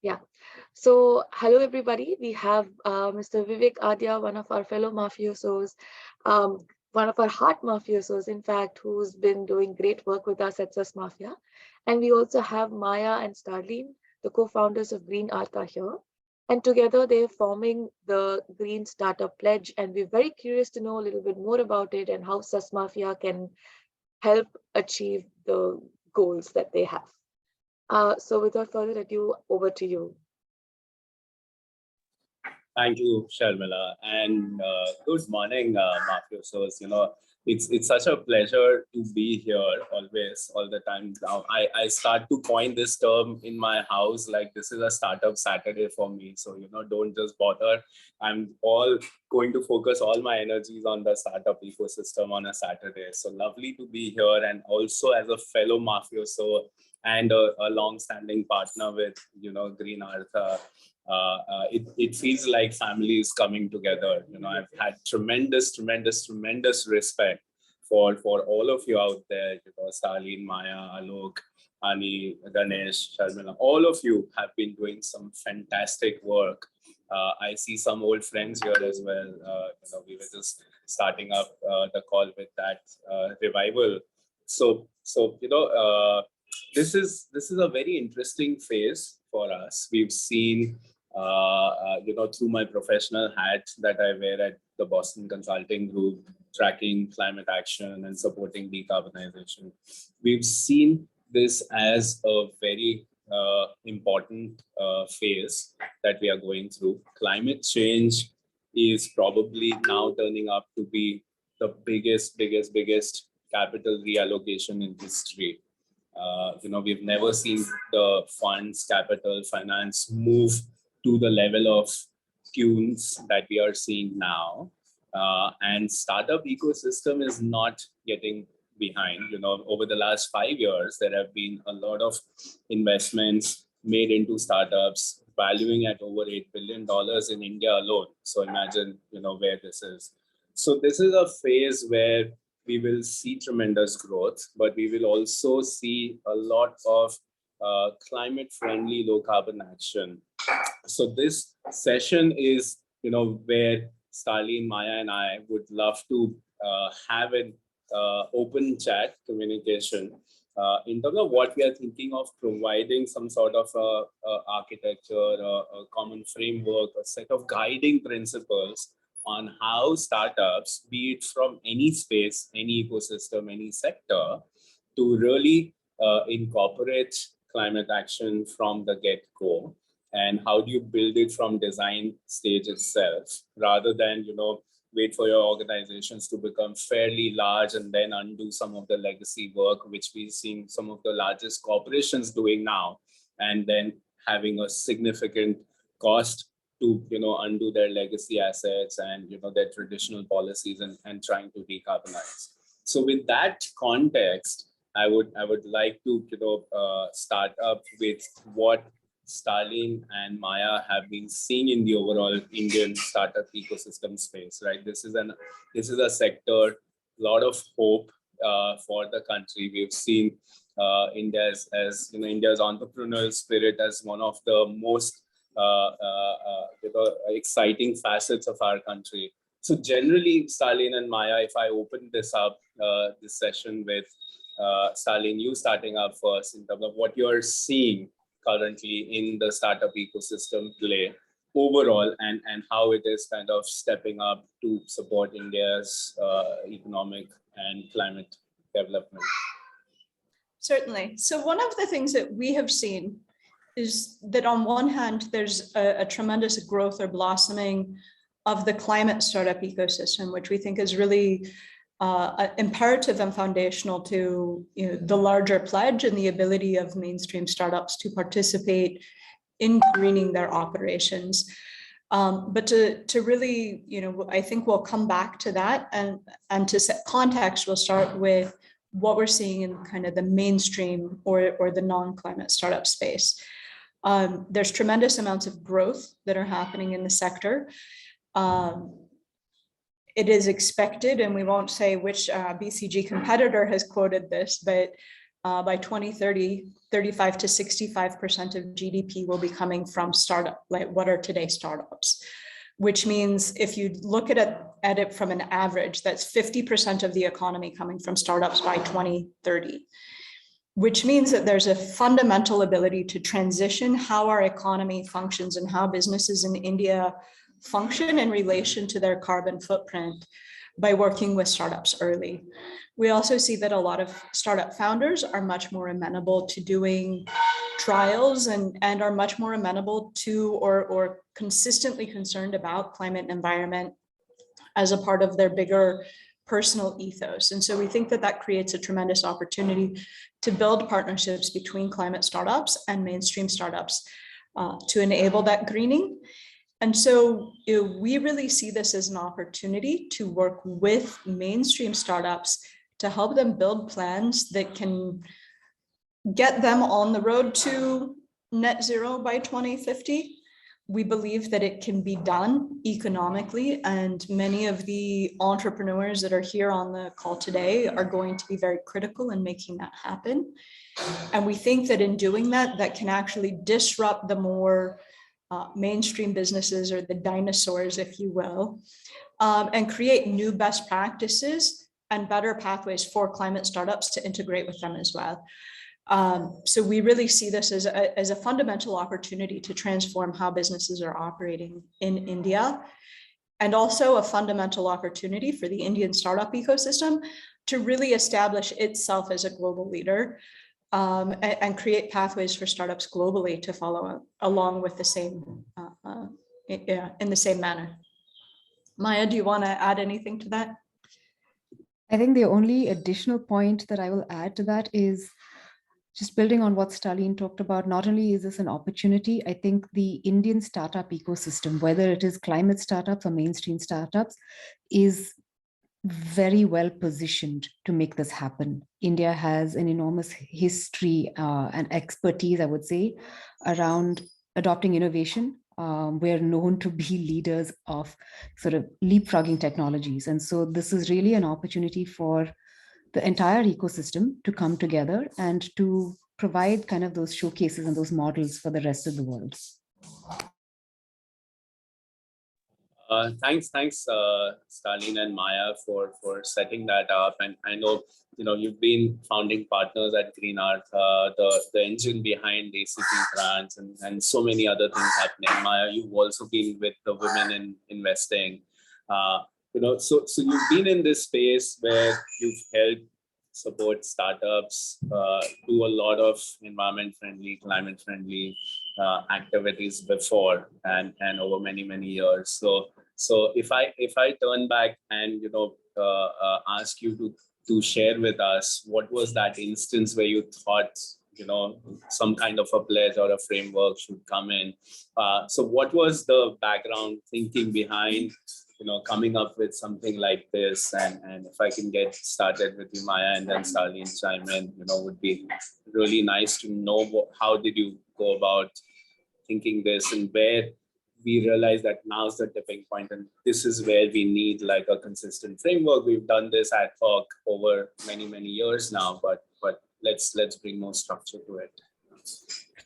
Yeah. So, hello everybody. We have Mr. Vivek Adhia, one of our fellow mafiosos, one of our heart mafiosos, in fact, who's been doing great work with us at Sus Mafia. And we also have Maya and Starlene, the co-founders of Green Artha here. And together they're forming the Green Startup Pledge. And we're very curious to know a little bit more about it and how Sus Mafia can help achieve the goals that they have. So without further ado, over to you. Thank you, Sharmila, and good morning, mafiosos. It's such a pleasure to be here always, all the time. Now, I start to coin this term in my house, like this is a startup Saturday for me. So, don't just bother. I'm all going to focus all my energies on the startup ecosystem on a Saturday. So lovely to be here, and also as a fellow mafioso and a long-standing partner with, Green Artha. It feels like family is coming together. I've had tremendous respect for all of you out there. Starlene, Maya, Alok, Ani, Ganesh, Sharmila, all of you have been doing some fantastic work. I see some old friends here as well. We were just starting up the call with that revival. So this is a very interesting phase for us. We've seen through my professional hat that I wear at the Boston Consulting Group, tracking climate action and supporting decarbonization. We've seen this as a very important phase that we are going through. Climate change is probably now turning up to be the biggest capital reallocation in history. We've never seen the funds, capital, finance move to the level of tunes that we are seeing now. And startup ecosystem is not getting behind. Over the last 5 years, there have been a lot of investments made into startups, valuing at over $8 billion in India alone. So imagine, where this is. So this is a phase where we will see tremendous growth, but we will also see a lot of climate-friendly, low-carbon action. So this session is, where Starlene, Maya, and I would love to have an open chat communication in terms of what we are thinking of providing some sort of architecture, a common framework, a set of guiding principles on how startups, be it from any space, any ecosystem, any sector, to really incorporate climate action from the get-go, and how do you build it from design stage itself, rather than wait for your organizations to become fairly large and then undo some of the legacy work, which we've seen some of the largest corporations doing now, and then having a significant cost to undo their legacy assets and their traditional policies and trying to decarbonize. So with that context, I would like to start up with what Starlene and Maya have been seeing in the overall Indian startup ecosystem space. Right, this is a sector, a lot of hope for the country. We've seen India's entrepreneurial spirit as one of the most exciting facets of our country. So generally, Starlene and Maya, if I open this up, this session with Starlene, you starting up first in terms of what you're seeing currently in the startup ecosystem play overall, and how it is kind of stepping up to support India's economic and climate development. Certainly. So one of the things that we have seen is that on one hand, there's a tremendous growth or blossoming of the climate startup ecosystem, which we think is really imperative and foundational to the larger pledge and the ability of mainstream startups to participate in greening their operations. But to really, I think we'll come back to that, and to set context, we'll start with what we're seeing in kind of the mainstream or the non-climate startup space. There's tremendous amounts of growth that are happening in the sector. It is expected, and we won't say which BCG competitor has quoted this, but by 2030, 35 to 65% of GDP will be coming from startup, like what are today startups, which means if you look at it from an average, that's 50% of the economy coming from startups by 2030, which means that there's a fundamental ability to transition how our economy functions and how businesses in India function in relation to their carbon footprint by working with startups early. We also see that a lot of startup founders are much more amenable to doing trials and are much more amenable to or consistently concerned about climate and environment as a part of their bigger personal ethos. And so we think that that creates a tremendous opportunity to build partnerships between climate startups and mainstream startups to enable that greening. And so we really see this as an opportunity to work with mainstream startups to help them build plans that can get them on the road to net zero by 2050. We believe that it can be done economically, and many of the entrepreneurs that are here on the call today are going to be very critical in making that happen. And we think that in doing that, that can actually disrupt the more mainstream businesses, or the dinosaurs, if you will, and create new best practices and better pathways for climate startups to integrate with them as well. So we really see this as a fundamental opportunity to transform how businesses are operating in India, and also a fundamental opportunity for the Indian startup ecosystem to really establish itself as a global leader, and create pathways for startups globally to follow along with the same, in the same manner. Maya, do you want to add anything to that? I think the only additional point that I will add to that is just building on what Starlene talked about. Not only is this an opportunity, I think the Indian startup ecosystem, whether it is climate startups or mainstream startups, is very well positioned to make this happen. India has an enormous history and expertise, I would say, around adopting innovation. We're known to be leaders of sort of leapfrogging technologies. And so this is really an opportunity for the entire ecosystem to come together and to provide kind of those showcases and those models for the rest of the world. Thanks, Starlene and Maya for setting that up. And I know you've been founding partners at Green Artha, the engine behind ACP grants, and so many other things happening. Maya, you've also been with the Women in Investing. So you've been in this space where you've helped support startups, do a lot of environment-friendly, climate-friendly activities before and over many years. So if I turn back and ask you to share with us, what was that instance where you thought some kind of a pledge or a framework should come in? So what was the background thinking behind coming up with something like this? And if I can get started with you, Maya, and then Starlene chime in, would be really nice to know how did you go about thinking this, and where we realize that now's the tipping point, and this is where we need like a consistent framework. We've done this ad hoc over many years now, but let's bring more structure to it.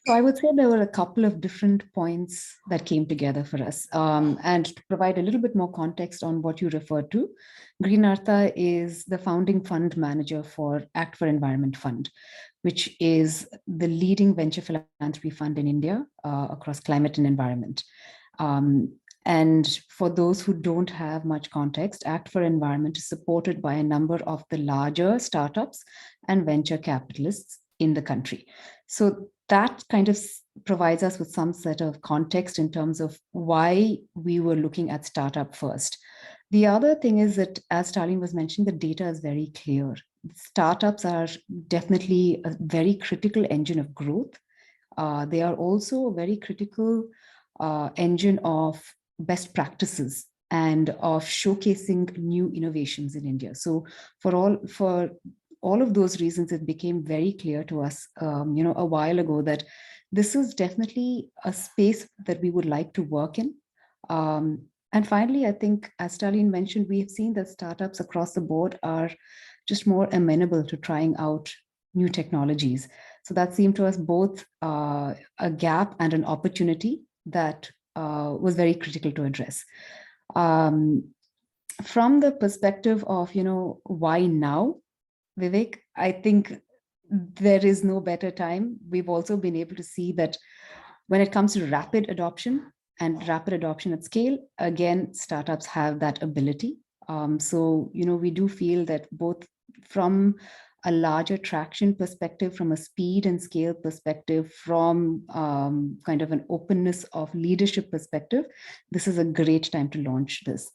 So I would say there were a couple of different points that came together for us. And to provide a little bit more context on what you referred to, Green Artha is the founding fund manager for Act for Environment Fund, which is the leading venture philanthropy fund in India across climate and environment. And for those who don't have much context, Act for Environment is supported by a number of the larger startups and venture capitalists in the country. So that kind of provides us with some set of context in terms of why we were looking at startup first. The other thing is that, as Starlene was mentioning, the data is very clear. Startups are definitely a very critical engine of growth. They are also a very critical engine of best practices and of showcasing new innovations in India. So for all of those reasons, it became very clear to us, a while ago, that this is definitely a space that we would like to work in. And finally, I think, as Starlene mentioned, we have seen that startups across the board are just more amenable to trying out new technologies. So that seemed to us both a gap and an opportunity that was very critical to address. From the perspective of, why now, Vivek, I think there is no better time. We've also been able to see that when it comes to rapid adoption at scale, again, startups have that ability. So, we do feel that both from a larger traction perspective, from a speed and scale perspective, from kind of an openness of leadership perspective, this is a great time to launch this.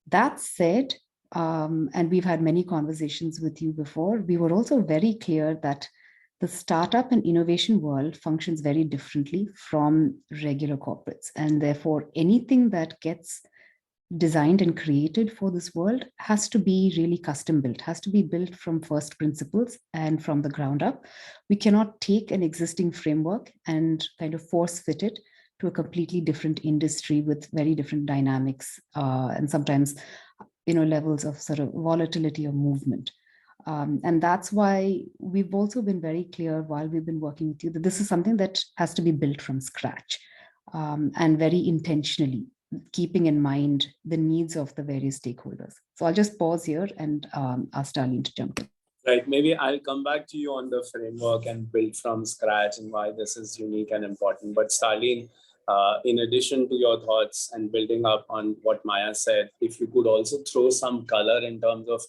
That said, and we've had many conversations with you before, we were also very clear that the startup and innovation world functions very differently from regular corporates. And therefore, anything that gets designed and created for this world has to be really custom built, has to be built from first principles and from the ground up. We cannot take an existing framework and kind of force fit it to a completely different industry with very different dynamics and sometimes, levels of sort of volatility or movement. And that's why we've also been very clear while we've been working with you that this is something that has to be built from scratch and very intentionally, keeping in mind the needs of the various stakeholders. So I'll just pause here and ask Starlene to jump in. Right, maybe I'll come back to you on the framework and build from scratch and why this is unique and important. But Starlene, in addition to your thoughts and building up on what Maya said, if you could also throw some color in terms of,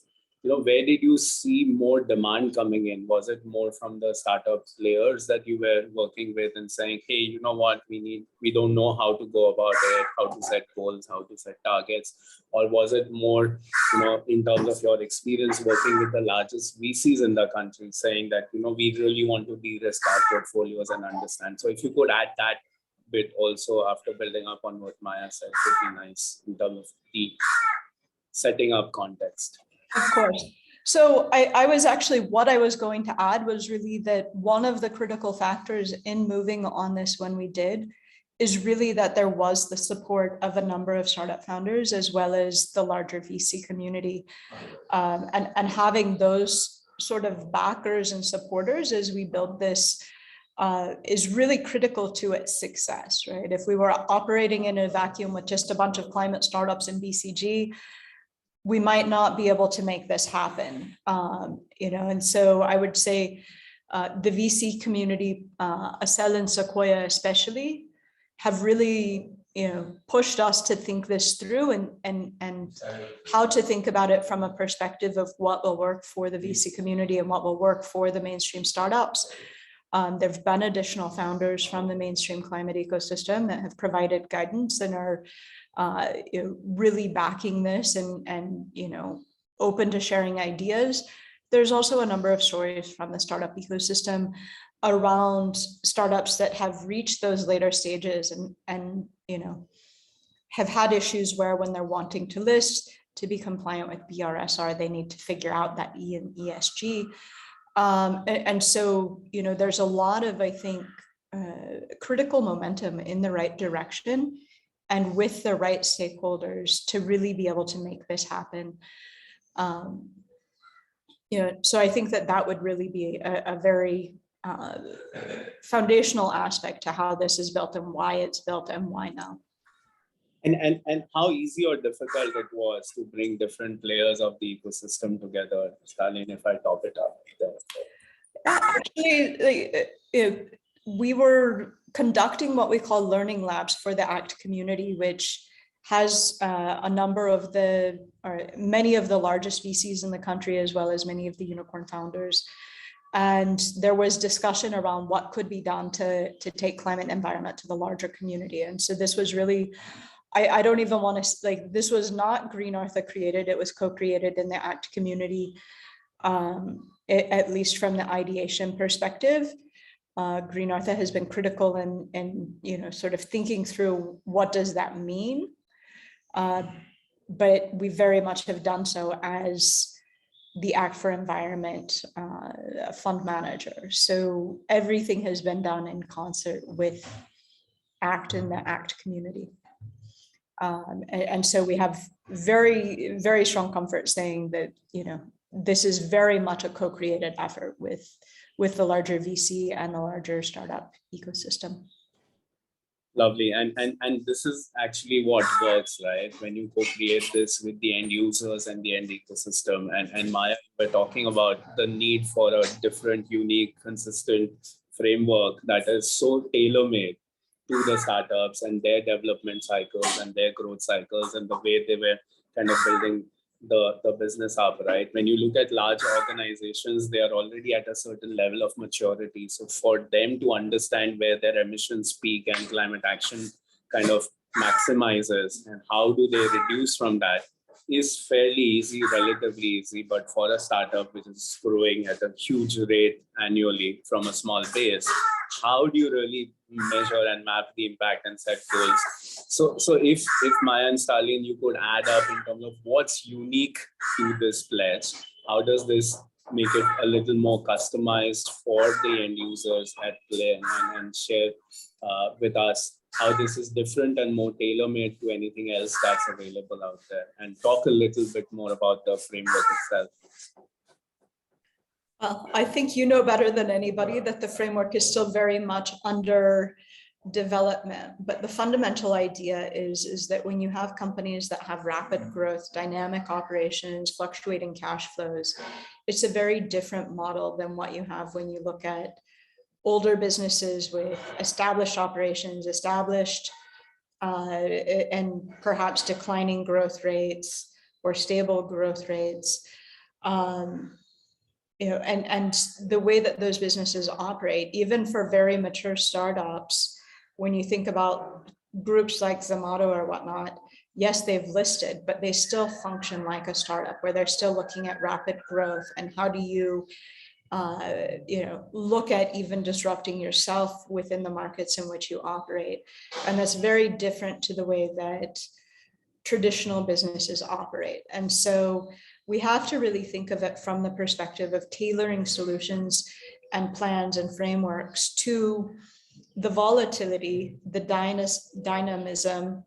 where did you see more demand coming in? Was it more from the startup players that you were working with and saying, hey, you know what, we don't know how to go about it, how to set goals, how to set targets? Or was it more, in terms of your experience working with the largest VCs in the country saying that, we really want to de-risk our portfolios and understand? So if you could add that bit also after building up on what Maya said, would be nice in terms of the setting up context. Of course. So I was actually, what I was going to add was really that one of the critical factors in moving on this when we did is really that there was the support of a number of startup founders as well as the larger VC community. And having those sort of backers and supporters as we build this is really critical to its success, right? If we were operating in a vacuum with just a bunch of climate startups in BCG, we might not be able to make this happen, and so I would say the VC community, Accel and Sequoia especially, have really, pushed us to think this through and how to think about it from a perspective of what will work for the VC community and what will work for the mainstream startups. There have been additional founders from the mainstream climate ecosystem that have provided guidance and are really backing this and open to sharing ideas. There's also a number of stories from the startup ecosystem around startups that have reached those later stages and have had issues where when they're wanting to list to be compliant with BRSR, they need to figure out that E and ESG. And so, there's a lot of, I think, critical momentum in the right direction and with the right stakeholders to really be able to make this happen. So I think that would really be a very foundational aspect to how this is built and why it's built and why now. And how easy or difficult it was to bring different layers of the ecosystem together, Starlene, if I top it up there. Actually, we were conducting what we call learning labs for the ACT community, which has a number of many of the largest VCs in the country, as well as many of the unicorn founders. And there was discussion around what could be done to take climate and environment to the larger community. And so this was really, I don't even want to, this was not Green Artha created, it was co-created in the ACT community, at least from the ideation perspective. Green Artha has been critical in sort of thinking through what does that mean, but we very much have done so as the Act for Environment fund manager. So everything has been done in concert with ACT and the ACT community. And so we have very, very strong comfort saying that, this is very much a co-created effort with the larger VC and the larger startup ecosystem. Lovely. And this is actually what works, right? When you co-create this with the end users and the end ecosystem. And Maya, we're talking about the need for a different, unique, consistent framework that is so tailor-made to the startups and their development cycles and their growth cycles and the way they were kind of building the business up, right? When you look at large organizations, they are already at a certain level of maturity. So for them to understand where their emissions peak and climate action kind of maximizes and how do they reduce from that is fairly easy, relatively easy. But for a startup which is growing at a huge rate annually from a small base, how do you really measure and map the impact and set goals? So if Maya and Starlene, you could add up in terms of what's unique to this pledge, how does this make it a little more customized for the end users at play, and share with us how this is different and more tailor-made to anything else that's available out there, and talk a little bit more about the framework itself. Well, I think you know better than anybody that the framework is still very much under development, but the fundamental idea is that when you have companies that have rapid growth, dynamic operations, fluctuating cash flows, it's a very different model than what you have when you look at older businesses with established operations, and perhaps declining growth rates or stable growth rates. And the way that those businesses operate, even for very mature startups, when you think about groups like Zomato or whatnot, yes, they've listed, but they still function like a startup where they're still looking at rapid growth. And how do you, look at even disrupting yourself within the markets in which you operate? And that's very different to the way that traditional businesses operate. And so we have to really think of it from the perspective of tailoring solutions and plans and frameworks to the volatility, the dynamism,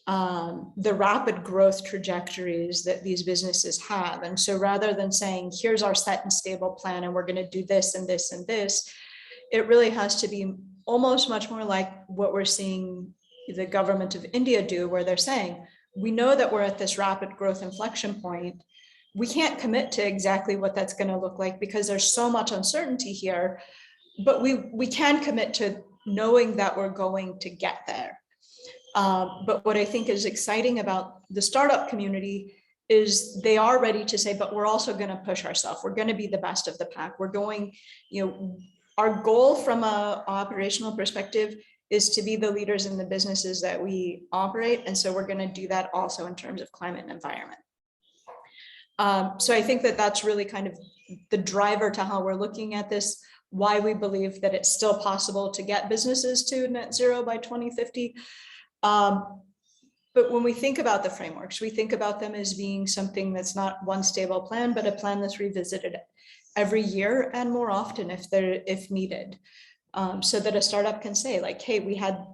the rapid growth trajectories that these businesses have. And so rather than saying, here's our set and stable plan, and we're going to do this and this and this, it really has to be almost much more like what we're seeing the government of India do, where they're saying, we know that we're at this rapid growth inflection point. We can't commit to exactly what that's going to look like because there's so much uncertainty here, but we can commit to knowing that we're going to get there. But what I think is exciting about the startup community is they are ready to say, but we're also going to push ourselves. We're going to be the best of the pack. We're going, our goal from an operational perspective is to be the leaders in the businesses that we operate. And so we're going to do that also in terms of climate and environment. So I think that that's really kind of the driver to how we're looking at this, why we believe that it's still possible to get businesses to net zero by 2050. But when we think about the frameworks, we think about them as being something that's not one stable plan, but a plan that's revisited every year and more often if needed. So that a startup can say like, hey, we had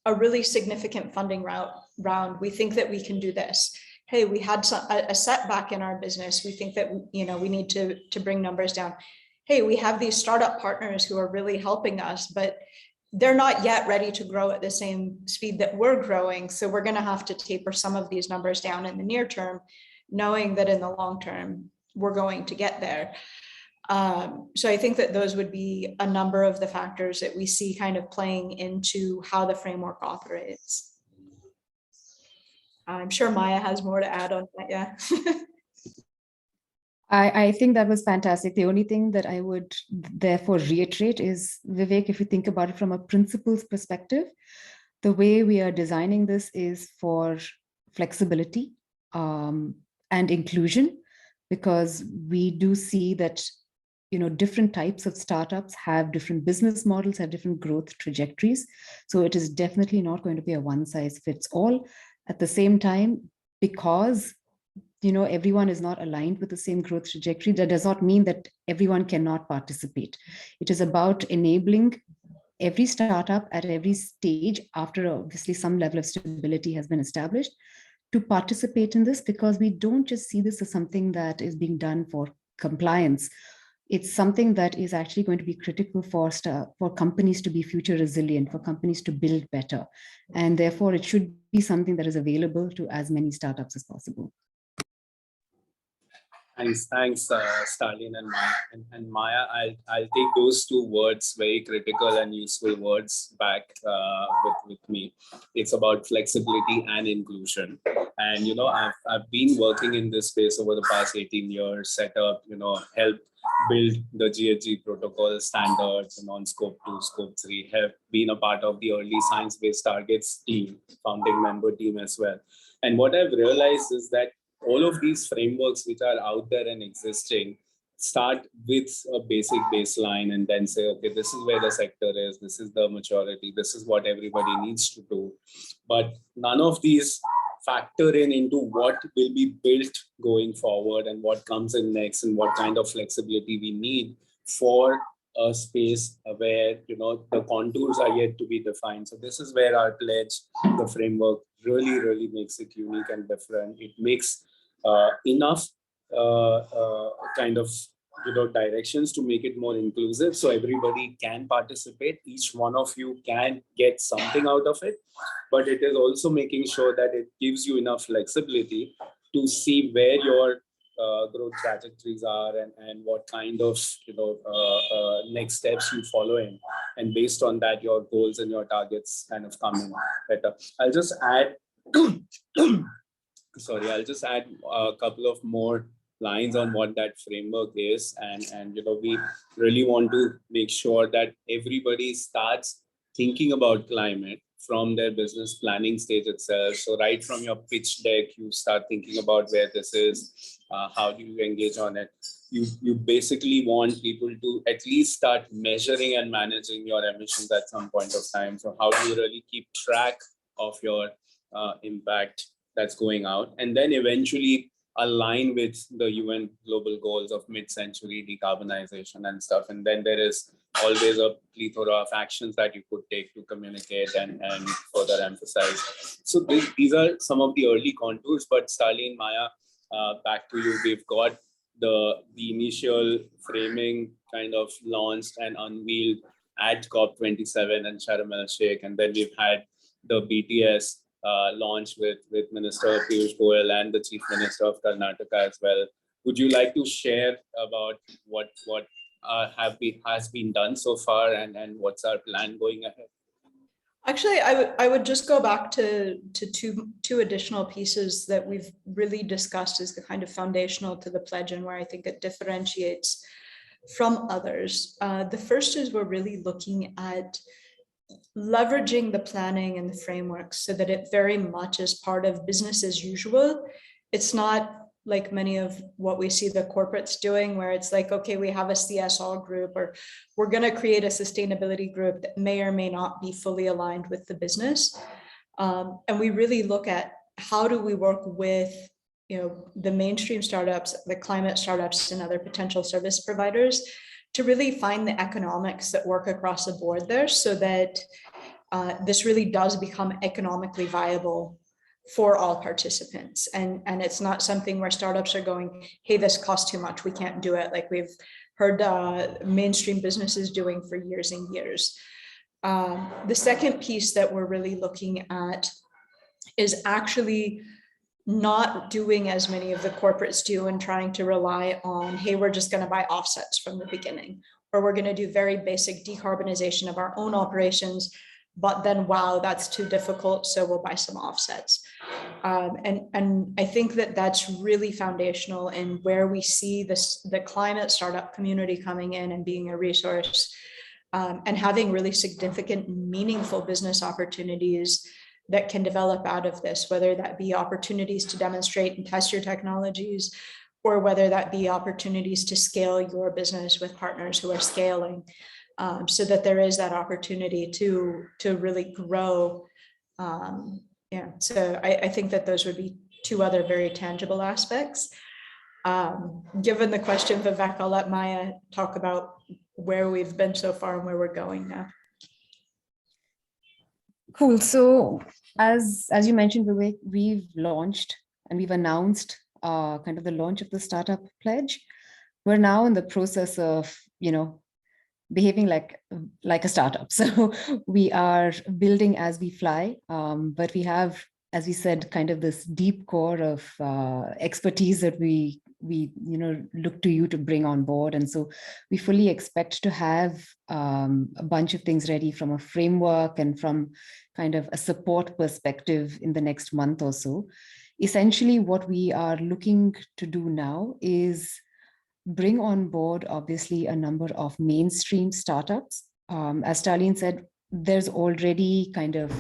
a really significant funding round. We think that we can do this. Hey, we had a setback in our business. We think that, we need to bring numbers down. Hey, we have these startup partners who are really helping us, but they're not yet ready to grow at the same speed that we're growing. So we're going to have to taper some of these numbers down in the near term, knowing that in the long term, we're going to get there. So I think that those would be a number of the factors that we see kind of playing into how the framework operates. I'm sure Maya has more to add on that, yeah. I think that was fantastic. The only thing that I would therefore reiterate is, Vivek, if you think about it from a principles perspective, the way we are designing this is for flexibility and inclusion, because we do see that different types of startups have different business models, have different growth trajectories. So it is definitely not going to be a one size fits all. At the same time, because everyone is not aligned with the same growth trajectory, that does not mean that everyone cannot participate. It is about enabling every startup at every stage, after obviously some level of stability has been established, to participate in this, because we don't just see this as something that is being done for compliance. It's something that is actually going to be critical for companies to be future resilient, for companies to build better. And therefore, it should be something that is available to as many startups as possible. Thanks, Starlene and Maya. And Maya, I'll take those two words, very critical and useful words, back with me. It's about flexibility and inclusion. And I've been working in this space over the past 18 years, set up, helped build the GHG protocol standards and on scope 2, scope 3, have been a part of the early science-based targets team, founding member team as well. And what I've realized is that all of these frameworks which are out there and existing start with a basic baseline and then say, okay, this is where the sector is, this is the maturity, this is what everybody needs to do. But none of these factor into what will be built going forward and what comes in next and what kind of flexibility we need for a space where the contours are yet to be defined. So this is where our pledge, the framework, really makes it unique and different. It makes enough kind of directions to make it more inclusive, so everybody can participate. Each one of you can get something out of it, but it is also making sure that it gives you enough flexibility to see where your growth trajectories are and what kind of next steps you follow in, and based on that your goals and your targets kind of come in better. I'll just add I'll just add a couple of more lines on what that framework is, and we really want to make sure that everybody starts thinking about climate from their business planning stage itself. So right from your pitch deck, you start thinking about where this is, how do you engage on it. You basically want people to at least start measuring and managing your emissions at some point of time. So how do you really keep track of your impact that's going out, and then eventually align with the UN global goals of mid-century decarbonization and stuff. And then there is always a plethora of actions that you could take to communicate and further emphasize. So these are some of the early contours, but Starlene, Maya, back to you. We've got the initial framing kind of launched and unveiled at COP27 and Sharm El-Sheikh, and then we've had the BTS launch with Minister Piyush Goyal and the Chief Minister of Karnataka as well. Would you like to share about what has been done so far and what's our plan going ahead? Actually, I would just go back to two additional pieces that we've really discussed as the kind of foundational to the pledge and where I think it differentiates from others. The first is we're really looking at leveraging the planning and the framework so that it very much is part of business as usual. It's not like many of what we see the corporates doing, where it's like, okay, we have a CSR group, or we're going to create a sustainability group that may or may not be fully aligned with the business. And we really look at how do we work with the mainstream startups, the climate startups, and other potential service providers to really find the economics that work across the board there, so that this really does become economically viable for all participants. And it's not something where startups are going, hey, this costs too much, we can't do it, like we've heard mainstream businesses doing for years and years. The second piece that we're really looking at is actually not doing as many of the corporates do and trying to rely on, hey, we're just going to buy offsets from the beginning, or we're going to do very basic decarbonization of our own operations, but then, wow, that's too difficult, so we'll buy some offsets. And I think that that's really foundational in where we see the climate startup community coming in and being a resource, and having really significant, meaningful business opportunities that can develop out of this, whether that be opportunities to demonstrate and test your technologies, or whether that be opportunities to scale your business with partners who are scaling, so that there is that opportunity to really grow. So I think that those would be two other very tangible aspects. Given the question, Vivek, I'll let Maya talk about where we've been so far and where we're going now. Cool. So as you mentioned, Vivek, we've launched and we've announced kind of the launch of the startup pledge. We're now in the process of, behaving like a startup. So we are building as we fly, but we have, as we said, kind of this deep core of expertise that we look to you to bring on board. And so we fully expect to have a bunch of things ready from a framework and from kind of a support perspective in the next month or so. Essentially, what we are looking to do now is bring on board, obviously, a number of mainstream startups. As Starlene said, there's already kind of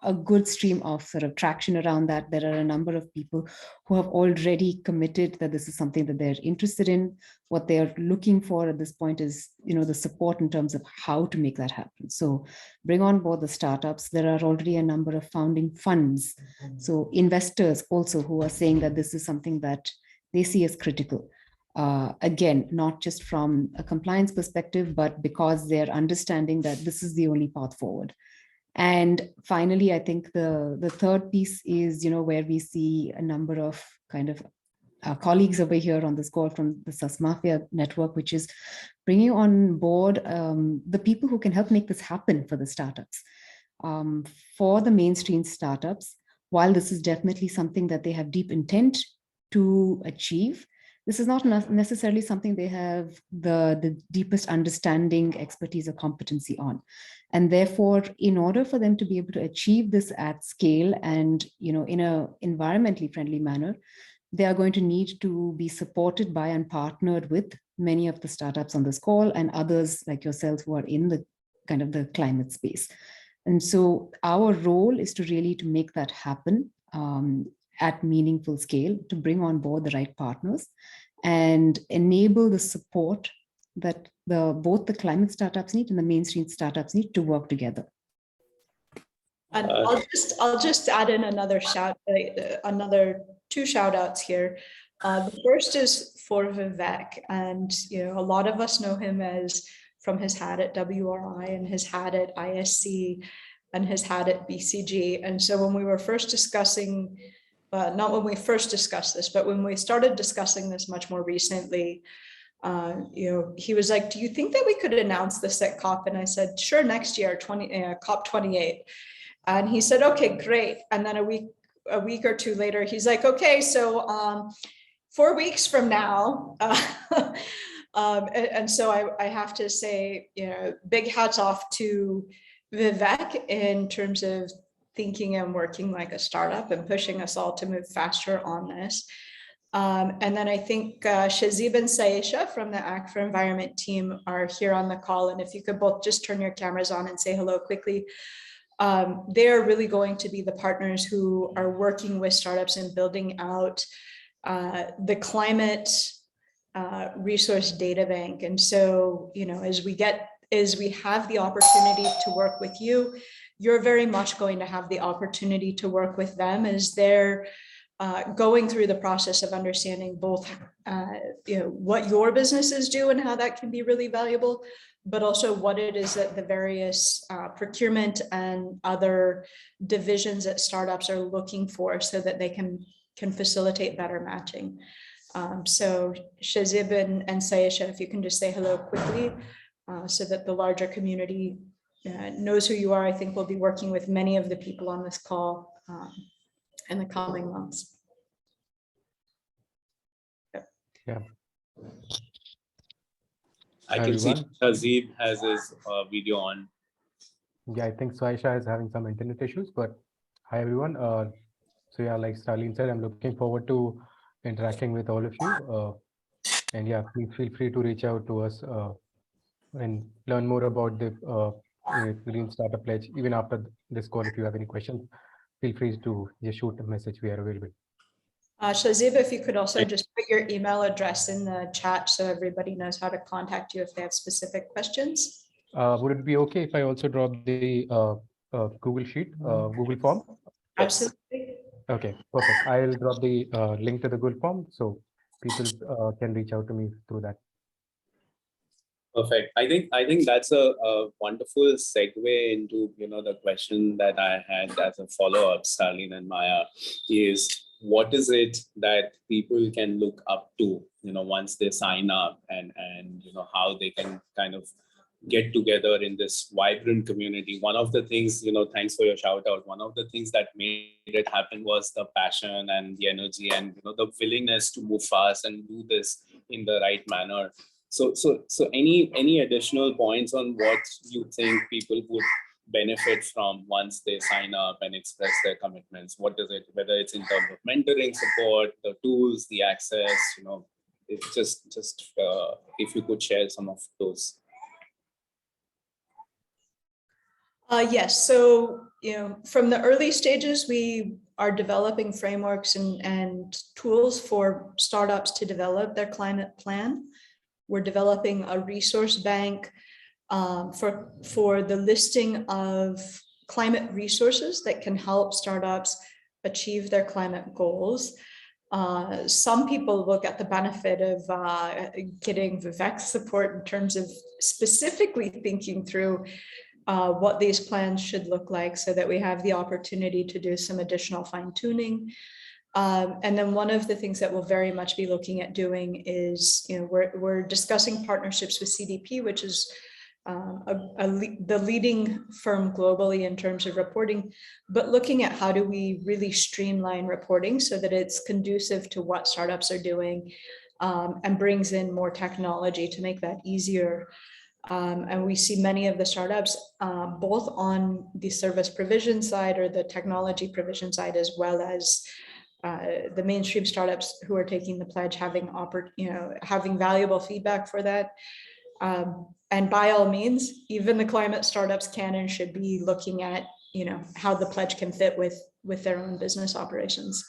a good stream of sort of traction around that. There are a number of people who have already committed that this is something that they're interested in. What they're looking for at this point is, the support in terms of how to make that happen. So bring on board the startups. There are already a number of founding funds. So investors also who are saying that this is something that they see as critical. Again, not just from a compliance perspective, but because they're understanding that this is the only path forward. And finally, I think the third piece is, where we see a number of kind of our colleagues over here on this call from the SUS Mafia network, which is bringing on board the people who can help make this happen for the startups. For the mainstream startups, while this is definitely something that they have deep intent to achieve, this is not necessarily something they have the deepest understanding, expertise, or competency on. And therefore, in order for them to be able to achieve this at scale and in an environmentally friendly manner, they are going to need to be supported by and partnered with many of the startups on this call and others like yourselves who are in the kind of the climate space. And so our role is to really to make that happen at meaningful scale, to bring on board the right partners and enable the support that both the climate startups need and the mainstream startups need to work together. And I'll just add in another another two shout outs here. The first is for Vivek, and a lot of us know him as from his hat at WRI and his hat at ISC and his hat at BCG. And so when we were first discussing, not when we first discussed this, but when we started discussing this much more recently, he was like, do you think that we could announce this at COP? And I said, sure, next year, COP 28. And he said, okay, great. And then a week or two later, he's like, okay, so 4 weeks from now. And so I have to say, big hats off to Vivek in terms of thinking and working like a startup and pushing us all to move faster on this. And then I think Shazib and Saisha from the Act for Environment team are here on the call. And if you could both just turn your cameras on and say hello quickly. They're really going to be the partners who are working with startups and building out the climate resource data bank. And so, as we have the opportunity to work with you, you're very much going to have the opportunity to work with them as they're going through the process of understanding both what your businesses do and how that can be really valuable, but also what it is that the various procurement and other divisions at startups are looking for so that they can facilitate better matching. So Shazib and Saisha, if you can just say hello quickly so that the larger community knows who you are. I think we'll be working with many of the people on this call in the coming months. Yeah. I can see Shazib has his video on. Yeah, I think Swaisha is having some internet issues, but hi everyone. So yeah, like Starlene said, I'm looking forward to interacting with all of you. And yeah, please feel free to reach out to us and learn more about the Green Startup Pledge. Even after this call, if you have any questions, feel free to just shoot a message. We are available. Shazib, if you could also just put your email address in the chat so everybody knows how to contact you if they have specific questions. Would it be okay if I also drop the Google Sheet, Google form? Absolutely. Okay, perfect. I'll drop the link to the Google form so people can reach out to me through that. Perfect. I think that's a wonderful segue into the question that I had as a follow-up, Starlene and Maya, is what is it that people can look up to once they sign up, and how they can kind of get together in this vibrant community. One of the things, thanks for your shout out. One of the things that made it happen was the passion and the energy and the willingness to move fast and do this in the right manner. So any additional points on what you think people would benefit from once they sign up and express their commitments? What is it, whether it's in terms of mentoring support, the tools, the access, it's just if you could share some of those. Yes, so from the early stages, we are developing frameworks and tools for startups to develop their climate plan. We're developing a resource bank for the listing of climate resources that can help startups achieve their climate goals. Some people look at the benefit of getting Vivek's support in terms of specifically thinking through what these plans should look like so that we have the opportunity to do some additional fine tuning. And then one of the things that we'll very much be looking at doing is, we're discussing partnerships with CDP, which is the leading firm globally in terms of reporting, but looking at how do we really streamline reporting so that it's conducive to what startups are doing, and brings in more technology to make that easier. And we see many of the startups, both on the service provision side or the technology provision side, as well as the mainstream startups who are taking the pledge, having valuable feedback for that. And by all means, even the climate startups can and should be looking at how the pledge can fit with their own business operations.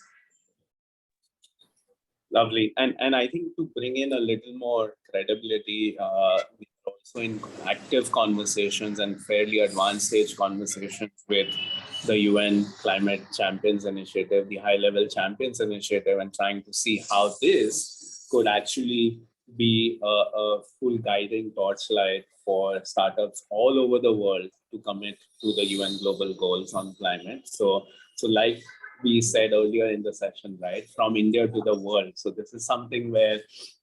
Lovely. And I think to bring in a little more credibility, we're also in active conversations and fairly advanced stage conversations with the UN Climate Champions Initiative, the High Level Champions Initiative, and trying to see how this could actually be a full guiding torchlight for startups all over the world to commit to the UN global goals on climate. So like we said earlier in the session, right, from India to the world. So this is something where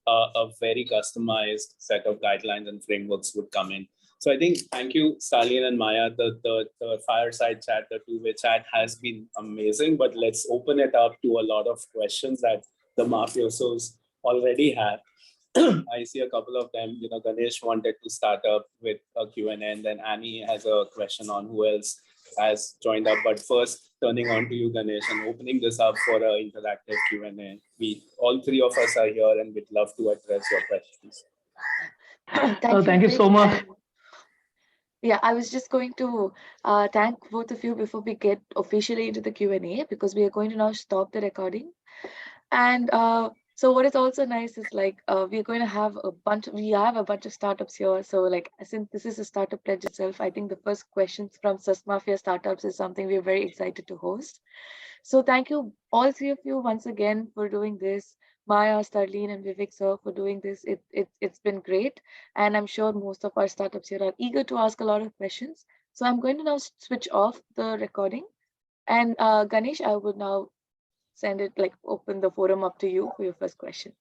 a very customized set of guidelines and frameworks would come in. So I think, thank you, Starlene and Maya. The fireside chat, the two-way chat has been amazing, but let's open it up to a lot of questions that the mafiosos already have. I see a couple of them. Ganesh wanted to start up with a Q&A, and then Annie has a question on who else has joined up. But first, turning on to you, Ganesh, and opening this up for an interactive Q&A. All three of us are here, and we'd love to address your questions. Thank you so much. Yeah, I was just going to thank both of you before we get officially into the Q&A, because we are going to now stop the recording. And so what is also nice is we are going to have we have a bunch of startups here. So since this is a startup pledge itself, I think the first questions from SusMafia startups is something we're very excited to host. So thank you, all three of you, once again for doing this. Maya, Starlene, and Vivek sir for doing this. It's been great. And I'm sure most of our startups here are eager to ask a lot of questions. So I'm going to now switch off the recording. And Ganesh, I would now send it, open the forum up to you for your first question.